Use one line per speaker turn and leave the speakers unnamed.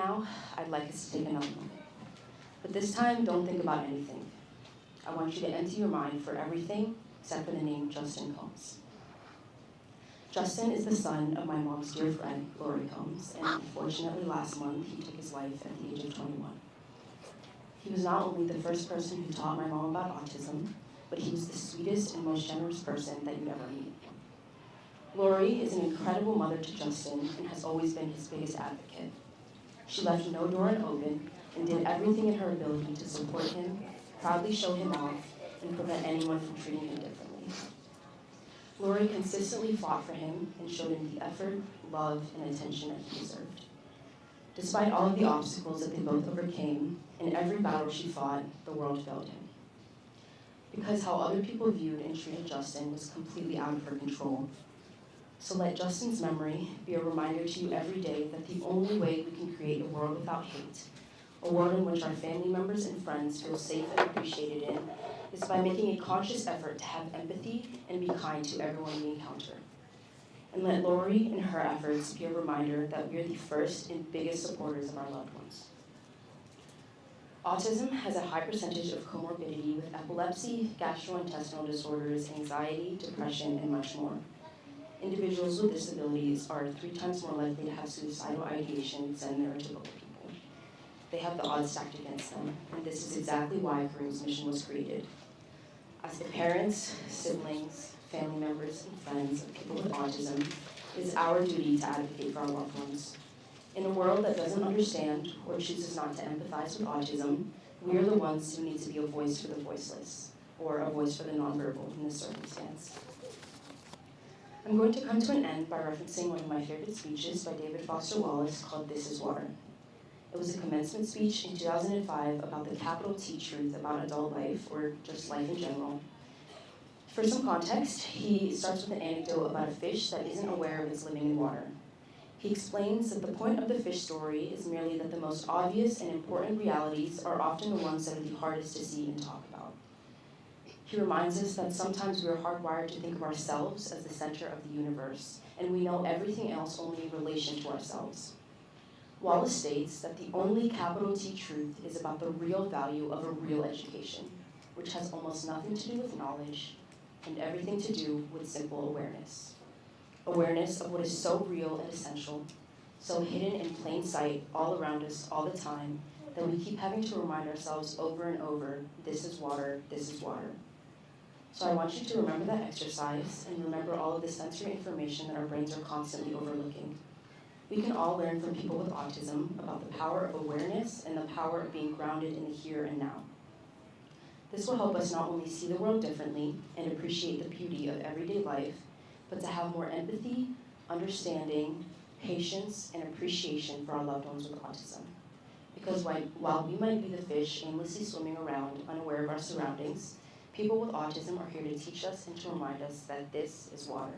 now, I'd like us to take another moment. But this time, don't think about anything. I want you to empty your mind for everything except for the name Justin Combs. Justin is the son of my mom's dear friend, Lori Combs, and unfortunately last month he took his life at the age of 21. He was not only the first person who taught my mom about autism, but he was the sweetest and most generous person that you'd ever meet. Lori is an incredible mother to Justin and has always been his biggest advocate. She left no door unopened and did everything in her ability to support him, proudly show him off, and prevent anyone from treating him differently. Lori consistently fought for him and showed him the effort, love, and attention that he deserved. Despite all of the obstacles that they both overcame, in every battle she fought, the world failed him. Because how other people viewed and treated Justin was completely out of her control. So let Justin's memory be a reminder to you every day that the only way we can create a world without hate, a world in which our family members and friends feel safe and appreciated in, is by making a conscious effort to have empathy and be kind to everyone we encounter. And let Lori and her efforts be a reminder that we are the first and biggest supporters of our loved ones. Autism has a high percentage of comorbidity with epilepsy, gastrointestinal disorders, anxiety, depression, and much more. Individuals with disabilities are 3 times more likely to have suicidal ideations than their typical people. They have the odds stacked against them, and this is exactly why KMission was created. As the parents, siblings, family members, and friends of people with autism, it is our duty to advocate for our loved ones. In a world that doesn't understand or chooses not to empathize with autism, we are the ones who need to be a voice for the voiceless, or a voice for the nonverbal in this circumstance. I'm going to come to an end by referencing one of my favorite speeches by David Foster Wallace called This Is Water. It was a commencement speech in 2005 about the capital T truth about adult life, or just life in general. For some context, he starts with an anecdote about a fish that isn't aware of its living in water. He explains that the point of the fish story is merely that the most obvious and important realities are often the ones that are the hardest to see and talk about. He reminds us that sometimes we are hardwired to think of ourselves as the center of the universe, and we know everything else only in relation to ourselves. Wallace states that the only capital T truth is about the real value of a real education, which has almost nothing to do with knowledge and everything to do with simple awareness. Awareness of what is so real and essential, so hidden in plain sight all around us all the time, that we keep having to remind ourselves over and over, this is water, this is water. So I want you to remember that exercise and remember all of the sensory information that our brains are constantly overlooking. We can all learn from people with autism about the power of awareness and the power of being grounded in the here and now. This will help us not only see the world differently and appreciate the beauty of everyday life, but to have more empathy, understanding, patience, and appreciation for our loved ones with autism. Because while we might be the fish aimlessly swimming around, unaware of our surroundings, people with autism are here to teach us and to remind us that this is water.